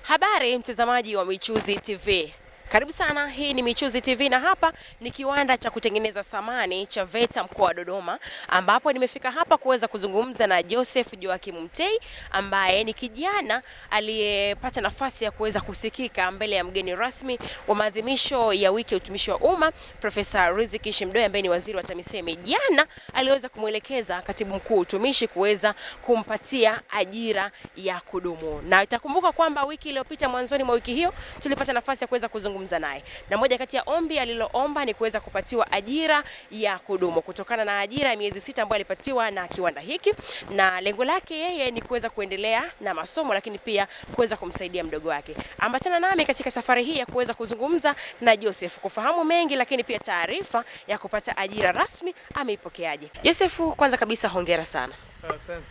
Habari mtazamaji wa Michuzi TV. Karibu sana, hii ni Michuzi TV na hapa ni kiwanda cha kutengeneza samani cha VETA mkoa wa Dodoma, ambapo nimefika hapa kuweza kuzungumza na Joseph Joakim Mtei ambaye ni kijana aliyepata nafasi ya kuweza kusikika mbele ya mgeni rasmi wa maadhimisho ya wiki ya utumishi wa umma Profesa Riziki Shemdoe ambaye ni waziri wa TAMISEMI. Jana aliweza kumwelekeza katibu mkuu utumishi kuweza kumpatia ajira ya kudumu, na itakumbuka kwamba wiki iliyopita mwanzoni mwa wiki hiyo tulipata nafasi ya kuweza kuzungumza naye, na moja kati ya ombi aliloomba ni kuweza kupatiwa ajira ya kudumu kutokana na ajira ya miezi 6 ambayo alipatiwa na kiwanda hiki, na lengo lake yeye ni kuweza kuendelea na masomo lakini pia kuweza kumsaidia mdogo wake. Ambatana nami katika safari hii ya kuweza kuzungumza na Joseph kufahamu mengi, lakini pia taarifa ya kupata ajira rasmi ameipokeaje. Joseph, kwanza kabisa hongera sana. Asante.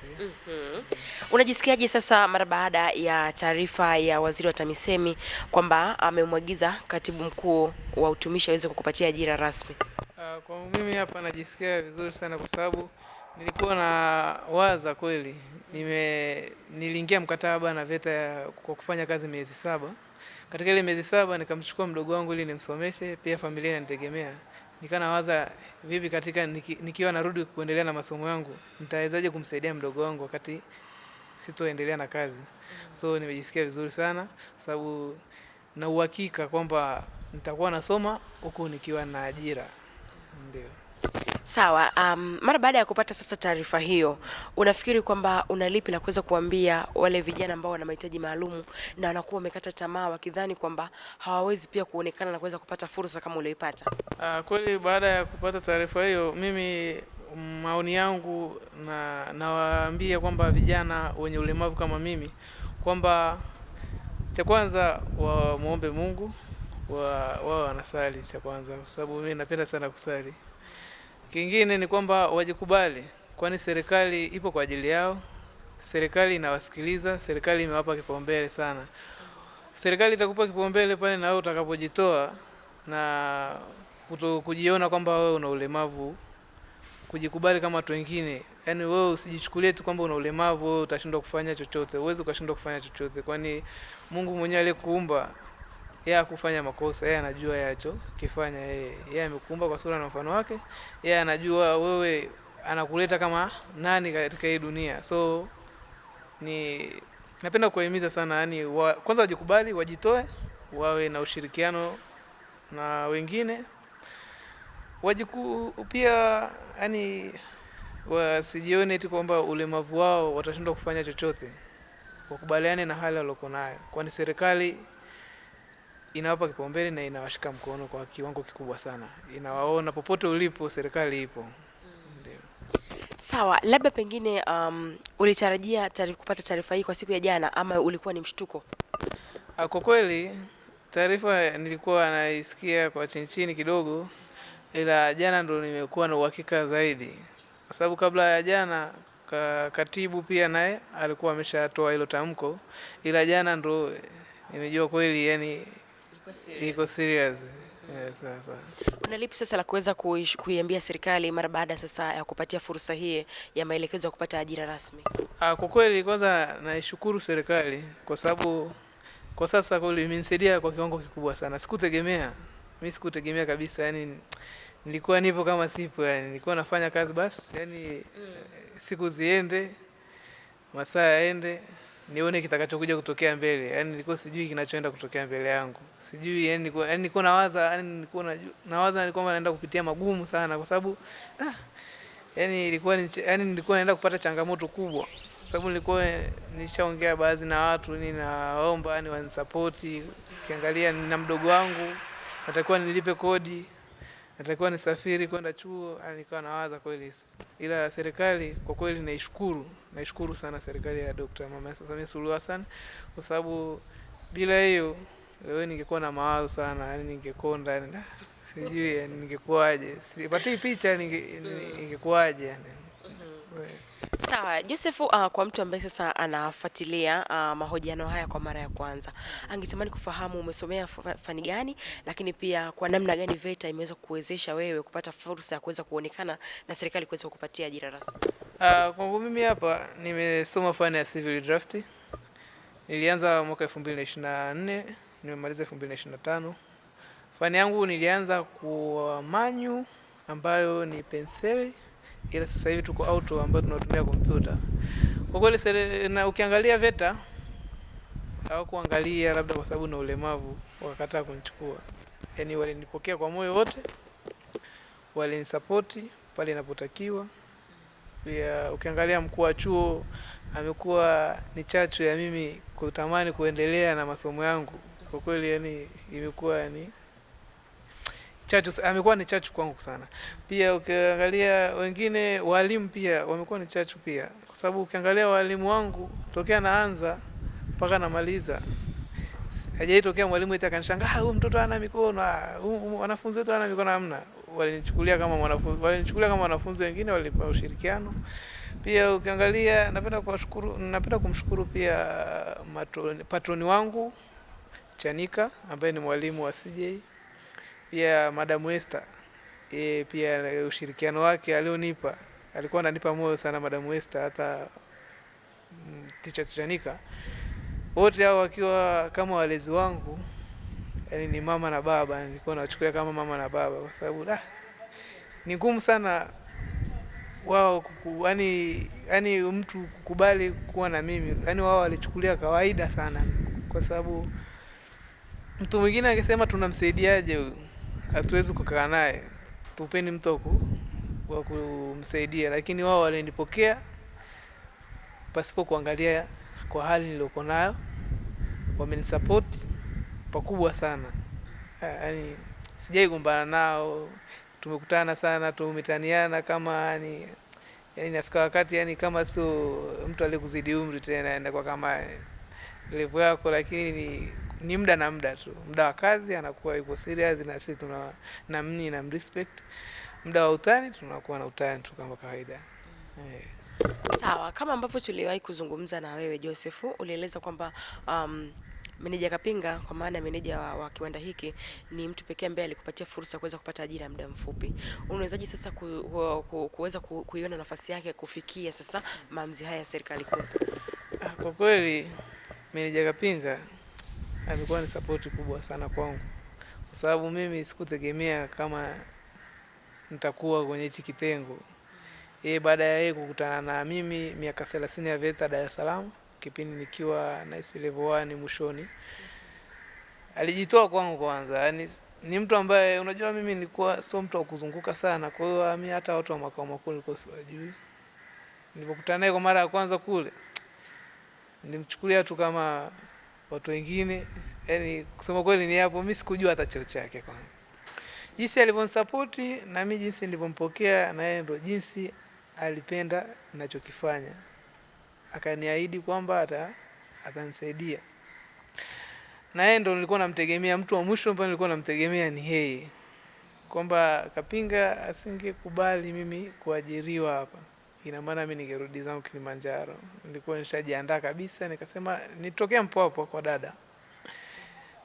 Unajisikiaje sasa mara baada ya taarifa ya waziri wa TAMISEMI kwamba amemwagiza katibu mkuu wa utumishi aweze kukupatia ajira rasmi? Kwa mimi hapa najisikia vizuri sana kwa sababu nilikuwa na waza kweli. Niliingia mkataba na VETA kwa kufanya kazi miezi 7. Katika ile miezi 7 nikamchukua mdogo wangu ili nimsomeshe, pia familia inanitegemea. Nikanawaza vipi katika nikiwa narudi kuendelea na masomo yangu nitawezaje kumsaidia mdogo wangu wakati sitoendelea na kazi. So nimejisikia vizuri sana sababu na uhakika kwamba nitakuwa nasoma huku nikiwa na ajira. Ndio. Sawa, mara baada ya kupata sasa taarifa hiyo, unafikiri kwamba unalipi la kuweza kuambia wale vijana ambao wana mahitaji maalum na wanakuwa wamekata tamaa wakidhani kwamba hawawezi pia kuonekana na kuweza kupata fursa kama ulioipata? Kweli baada ya kupata taarifa hiyo, mimi maoni yangu nawaambia kwamba vijana wenye ulemavu kama mimi kwamba cha kwanza muombe Mungu, wao wanasali cha kwanza kwa sababu mimi napenda sana kusali. Kingine ni kwamba wajikubali, kwani serikali ipo kwa ajili yao. Serikali inawasikiliza, serikali imewapa kipaumbele sana. Serikali itakupa kipaumbele pale na wewe utakapojitoa na kujiona kwamba wewe una ulemavu, kujikubali kama watu wengine. Yaani wewe usijichukulie tu kwamba una ulemavu wewe utashindwa kufanya chochote. Uweze ukashindwa kufanya chochote kwani Mungu mwenyewe aliyekuumba yeye hakufanya makosa, yeye anajua yacho kifanya yeye. Yeye amekuumba kwa sura na mfano wake. Yeye anajua wewe anakuleta kama nani katika hii dunia. So napenda kuwahimiza sana yani kwanza wajikubali, wajitoe, wawe na ushirikiano na wengine. Pia yani wasijione eti kwamba ulemavu wao watashindwa kufanya chochote. Wakubaliane na hali waliokuwa nayo. Kwani serikali inawapa kipaumbele na inawashika mkono kwa kiwango kikubwa sana. Inawaona popote ulipo, serikali ipo. Ndio. Sawa, labda pengine ulitarajia kupata taarifa hii kwa siku ya jana ama ulikuwa ni mshtuko? Kwa kweli taarifa nilikuwa naisikia kwa chini kidogo, ila jana ndo nimekuwa na uhakika zaidi. Kwa sababu kabla ya jana katibu pia naye alikuwa ameshatoa hilo tamko, ila jana ndo nimejua kweli yani iko serious. Yes, sasa. Unalipi sasa la kuweza kuiambia serikali mara baada sasa ya kupatia fursa hii ya maelekezo ya kupata ajira rasmi? Kwa kweli kwanza naishukuru serikali kwa sababu kwa sasa kweli imenisaidia kwa kiwango kikubwa sana. Mimi sikutegemea kabisa yani nilikuwa nipo kama sipo yani nilikuwa nafanya kazi basi yani siku ziende, masaa yaende, nione kitakachokuja kutokea mbele. Yani nilikuwa sijui kinachoenda kutokea mbele yangu. Sijui yani nilikuwa nawaza nilikuwa naenda kupitia magumu sana kwa sababu yani nilikuwa naenda kupata changamoto kubwa. Kwa sababu nilikuwa nishaongea baadhi na watu ninaomba yani wanisupport. Ukiangalia nina mdogo wangu, natakiwa nilipe kodi, natakiwa nisafiri kwenda chuo, nilikuwa nawaza kweli. Ila serikali kwa kweli naishukuru sana serikali ya Dr. Mama Samia Suluhu Hassan kwa sababu bila hiyo leo ningekuwa na mawazo sana, yani ningekonda sijui yani ningekuaje. Sipati picha ningekuaje yani. Sawa, Joseph, kwa mtu ambaye sasa anafuatilia mahojiano haya kwa mara ya kwanza, angetamani kufahamu umesomea fani gani, lakini pia kwa namna gani VETA imeweza kuwezesha wewe kupata fursa ya kuweza kuonekana na serikali kuweza kukupatia ajira rasmi? Kwangu mimi hapa nimesoma fani ya civil draft. Nilianza mwaka 2024, nimemaliza 2025. Fani yangu nilianza kwa manyu ambayo ni penseli, ila sasa hivi tuko auto ambayo tunatumia kompyuta. Kwa kweli na ukiangalia VETA hawakuangalia labda kwa sababu na ulemavu wakakataa kunichukua. Yaani walinipokea kwa moyo wote, walinisapoti pale inapotakiwa. Pia ukiangalia mkuu wa chuo amekuwa ni chachu ya mimi kutamani kuendelea na masomo yangu. Kwa kweli yani imekuwa ni chachu, amekuwa ni chachu kwangu sana. Pia ukiangalia wengine walimu pia wamekuwa ni chachu pia, kwa sababu ukiangalia walimu wangu tokea naanza mpaka namaliza hajaitokea mwalimu eti akanishangaa huyu mtoto hana mikono, wanafunzi wetu hana mikono. Hamna, walinichukulia kama wanafunzi wengine, walipa ushirikiano. Pia ukiangalia napenda kumshukuru pia patroni wangu Chanika ambaye ni mwalimu wa CJ, pia Madam Esther. Pia ushirikiano wake alionipa, alikuwa ananipa moyo sana Madam Esther, hata teacher Chanika. Wote hao wakiwa kama walezi wangu, yani ni mama na baba, nilikuwa nawachukulia kama mama na baba, kwa sababu ni ngumu sana wao yani mtu kukubali kuwa na mimi. Yani wao walichukulia kawaida sana, kwa sababu mtu mwingine angesema tunamsaidiaje huyu, hatuwezi kukaa naye, tupeni mtu wa kumsaidia. Lakini wao walinipokea pasipo kuangalia kwa hali niliyoko nayo, wamenisupport pakubwa sana. Yani sijai gombana nao, tumekutana sana, tumetaniana kama yani nafika wakati yani kama sio mtu aliyekuzidi umri tena, enda kwa kama level yako, lakini ni muda na muda tu. Muda wa kazi anakuwa yuko serious na sisi na respect. Muda wa utani tunakuwa na utani tu kama kawaida. Sawa, kama ambavyo tuliwahi kuzungumza na wewe Joseph, ulieleza kwamba meneja Kapinga, kwa maana meneja wa kiwanda hiki, ni mtu pekee ambaye alikupatia fursa kuweza kupata ajira muda mfupi. Unawezaje sasa kuweza kuiona nafasi yake kufikia sasa maamuzi haya ya serikali kuu? Kwa kweli meneja Kapinga amekuwa ni support kubwa sana kwangu, kwa sababu mimi sikutegemea kama nitakuwa kwenye hichi kitengo. Baada ya yeye kukutana na mimi miaka 30 ya VETA Dar es Salaam, kipindi nikiwa na level 1 mwishoni, alijitoa kwangu kwanza. Yani ni mtu ambaye unajua mimi nilikuwa sio mtu wa kuzunguka sana, kwa hiyo mimi hata watu wa makao makuu nilikuwa siwajui. Nilipokutana naye kwa mara ya kwanza kule, nilimchukulia tu kama watu wengine. Yani kusema kweli ni hapo mimi sikujua hata cheo chake kwanza. Jinsi alivyonisupport na mimi jinsi nilivyompokea, na yeye ndo jinsi alipenda ninachokifanya. Akaniahidi kwamba atanisaidia. Na yeye ndo nilikuwa namtegemea, mtu wa mwisho ambaye nilikuwa namtegemea ni yeye. Kwamba Kapinga asingekubali mimi kuajiriwa hapa, ina maana mimi ningerudi zangu Kilimanjaro. Nilikuwa nishajiandaa kabisa, nikasema nitokea Mpwapwa kwa dada.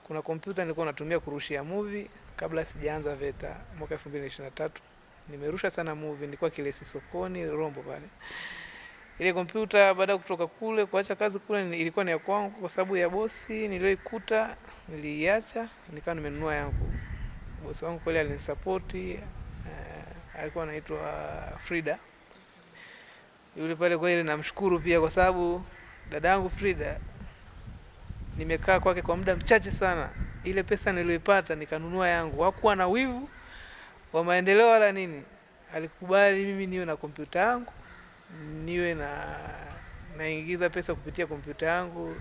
Kuna kompyuta nilikuwa natumia kurushia movie kabla sijaanza VETA mwaka 2023. Nimerusha sana movie, nilikuwa Kilesi sokoni Rombo pale. Ile kompyuta baada ya kutoka kule kuacha kazi kule ilikuwa ni ya kwangu, kwa sababu ya bosi niliyoikuta niliacha, nikawa nimenunua yangu. Bosi wangu kweli alinisupport, alikuwa anaitwa Frida. Yule pale kweli namshukuru pia, kwa sababu dadangu Frida nimekaa kwake kwa muda mchache sana. Ile pesa niliyoipata nikanunua yangu. Hakuwa na wivu wa maendeleo wala nini. Alikubali mimi niwe na kompyuta yangu, niwe naingiza pesa kupitia kompyuta yangu,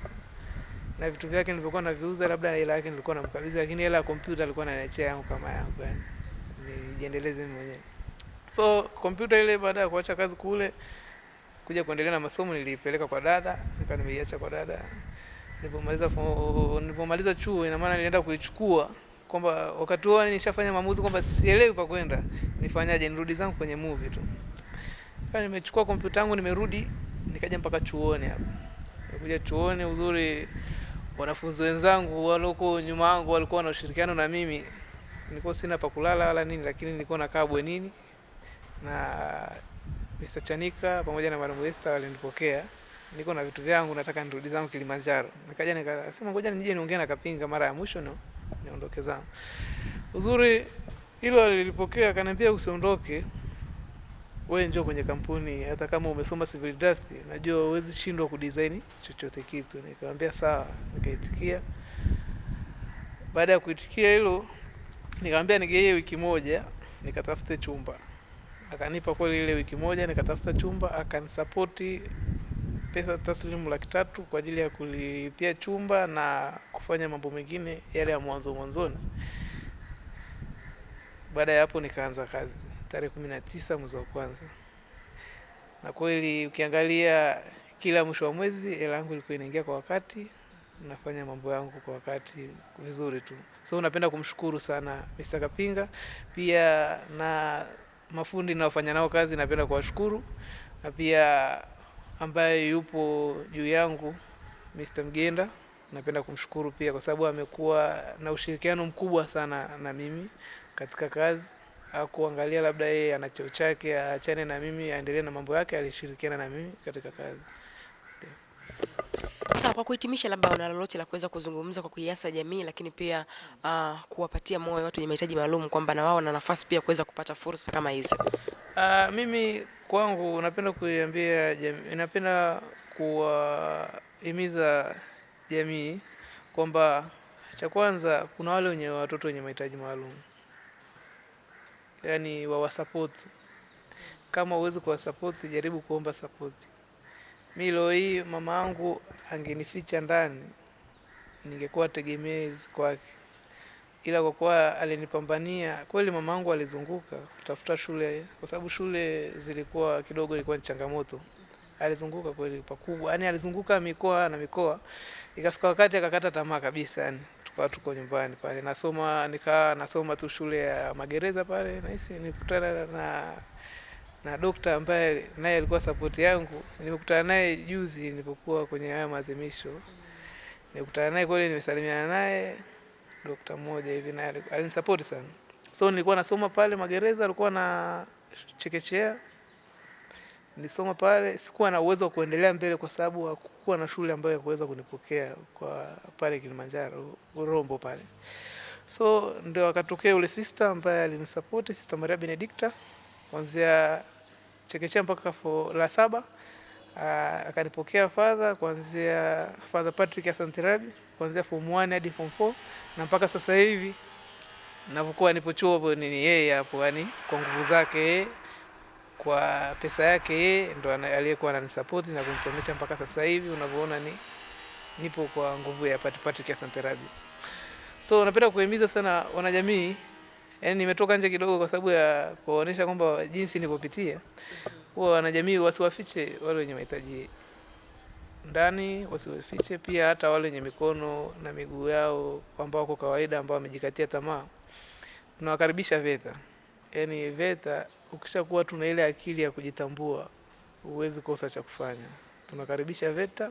na vitu vyake nilivyokuwa naviuza, labda hela yake nilikuwa namkabidhi, lakini hela ya kompyuta alikuwa ananiachia yangu kama yangu, yani nijiendeleze mimi mwenyewe. So kompyuta ile baada ya kuacha kazi kule kuja kuendelea na masomo nilipeleka kwa dada, nimeiacha kwa dada. Nilipomaliza chuo, ina maana nilienda kuichukua, kwamba wakati huo nishafanya maamuzi kwamba sielewi pa kwenda, nifanyaje, nirudi zangu kwenye movie tu. Kwa nimechukua kompyuta yangu nimerudi, nikaja mpaka chuoni hapa. Nilikuja chuoni, uzuri wanafunzi wenzangu waloko nyuma yangu walikuwa na ushirikiano na mimi. Nilikuwa sina pa kulala wala nini, lakini nilikuwa nakaa bwenini, na Mr. Chanika pamoja na Madam Esther walinipokea niko na vitu vyangu nataka nirudi zangu Kilimanjaro. Nikaja nikasema ngoja nije niongee na Kapinga mara ya mwisho niondoke zangu. Uzuri hilo alilipokea, akaniambia usiondoke, wewe njoo kwenye kampuni, hata kama umesoma civil industry najua huwezi shindwa kudesign chochote kitu. Nikamwambia sawa, nikaitikia. Baada ya kuitikia hilo, nikamwambia nigeye wiki moja nikatafute chumba. Akanipa kweli ile wiki moja nikatafuta chumba, akanisapoti pesa taslimu 300,000 kwa ajili ya kulipia chumba na kufanya mambo mengine yale ya mwanzoni. Baada ya hapo nikaanza kazi tarehe 19 mwezi wa kwanza. Na kweli ukiangalia kila mwisho wa mwezi hela yangu ilikuwa inaingia kwa wakati, nafanya mambo yangu kwa wakati vizuri tu. So napenda kumshukuru sana Mr. Kapinga, pia na mafundi naofanya nao kazi napenda kuwashukuru, na pia ambaye yupo juu yangu Mr. Mgenda napenda kumshukuru pia kwa sababu amekuwa na ushirikiano mkubwa sana na mimi katika kazi. Hakuangalia labda yeye ana cheo chake aachane na mimi aendelee na mambo yake, alishirikiana na mimi katika kazi. Sawa, kwa kuhitimisha, labda una lolote la kuweza kuzungumza kwa kuiasa jamii, lakini pia kuwapatia moyo watu wenye mahitaji maalum kwamba na wao wana nafasi pia kuweza kupata fursa kama hizo? Mimi kwangu napenda kuiambia jamii, napenda kuwahimiza jamii kwamba cha kwanza kuna wale wenye watoto wenye mahitaji maalum, yani wawasupport. Kama uwezi kuwasupport, jaribu kuomba support. Mimi leo hii mama yangu angenificha ndani, ningekuwa tegemezi kwake, ila kwa kuwa alinipambania kweli. Mama yangu alizunguka kutafuta shule kwa sababu shule zilikuwa kidogo ilikuwa ni changamoto. Alizunguka kweli pakubwa, yani alizunguka mikoa na mikoa, ikafika wakati akakata tamaa kabisa. Yani tuko nyumbani pale nasoma tu shule ya magereza pale, nahisi nikutana na dokta ambaye naye alikuwa support yangu. Nimekutana naye juzi nilipokuwa kwenye haya maadhimisho, nimekutana naye kweli, nimesalimiana naye. Dokta mmoja hivi naye alinisupport sana. So nilikuwa nasoma pale magereza, alikuwa na chekechea, nilisoma pale. Sikuwa na uwezo wa kuendelea mbele kwa sababu hakukuwa na shule ambayo kuweza kunipokea kwa pale Kilimanjaro Rombo pale. So ndio akatokea ule sister ambaye alinisupport, Sister Maria Benedicta, kuanzia chekechea mpaka la 7. Akanipokea kuanzia Father Patrick Asanterabi, kuanzia form 1 hadi form 4, na mpaka sasa hivi ninapokuwa nipo chuo ni yeye hapo, yani kwa nguvu zake, kwa pesa yake, ndo aliyekuwa ananisupport na kunisomesha mpaka sasa hivi unavyoona nipo kwa nguvu ya Patrick Asanterabi. So napenda kuhimiza sana wanajamii, yani nimetoka nje kidogo kwa sababu ya kuonesha kwamba jinsi nilivyopitia. Huwa wanajamii wasiwafiche wale wenye mahitaji ndani, wasiwafiche pia hata wale wenye mikono na miguu yao ambao wako kawaida, ambao wamejikatia tamaa. Tunawakaribisha VETA. Yani VETA ukishakuwa tuna ile akili ya kujitambua, huwezi kosa cha kufanya. Tunakaribisha VETA.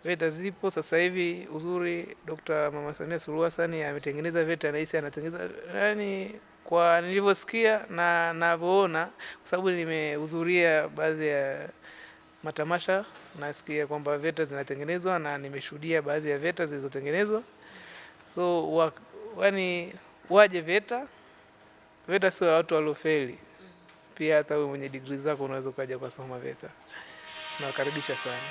VETA zipo sasa hivi. Uzuri Dr. Mama Samia Suluhu Hassan ametengeneza VETA, na hisi anatengeneza, yani kwa nilivyosikia na ninavyoona, kwa sababu nimehudhuria baadhi ya matamasha, nasikia kwamba VETA zinatengenezwa na nimeshuhudia baadhi ya VETA zilizotengenezwa. So yani waje VETA. VETA sio watu waliofeli. Pia hata wewe mwenye degree zako unaweza kuja kusoma VETA. Nawakaribisha sana.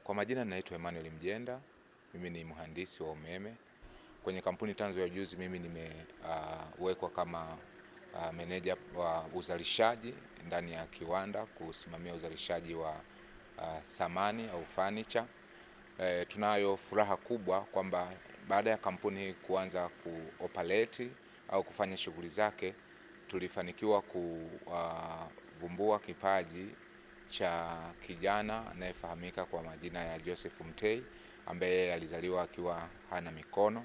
Kwa majina naitwa Emmanuel Mjenda. Mimi ni mhandisi wa umeme. Kwenye kampuni Tanzu ya Ujuzi mimi nimewekwa kama meneja wa uzalishaji ndani ya kiwanda, kusimamia uzalishaji wa samani au furniture. Tunayo furaha kubwa kwamba baada ya kampuni hii kuanza kuoperate au kufanya shughuli zake, tulifanikiwa kuvumbua kipaji cha kijana anayefahamika kwa majina ya Joseph Mtei, ambaye alizaliwa akiwa hana mikono,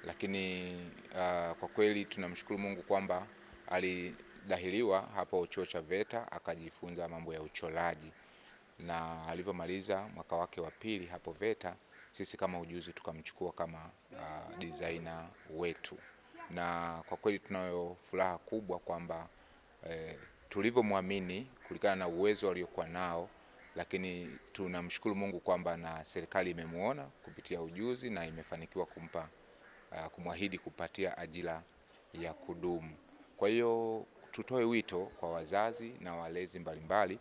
lakini kwa kweli tunamshukuru Mungu kwamba alidahiliwa hapo chuo cha VETA akajifunza mambo ya uchoraji, na alivyomaliza mwaka wake wa pili hapo VETA, sisi kama Ujuzi tukamchukua kama designer wetu, na kwa kweli tunayo furaha kubwa kwamba tulivyomwamini kulingana na uwezo aliokuwa nao lakini tunamshukuru Mungu kwamba na serikali imemuona kupitia ujuzi na imefanikiwa kumwahidi kupatia ajira ya kudumu. Kwa hiyo tutoe wito kwa wazazi na walezi mbalimbali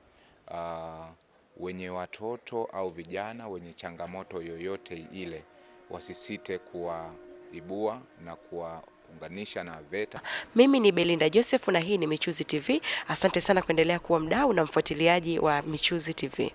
wenye watoto au vijana wenye changamoto yoyote ile, wasisite kuwaibua na kuwaunganisha na VETA. Mimi ni Belinda Joseph na hii ni Michuzi TV. Asante sana kuendelea kuwa mdau na mfuatiliaji wa Michuzi TV.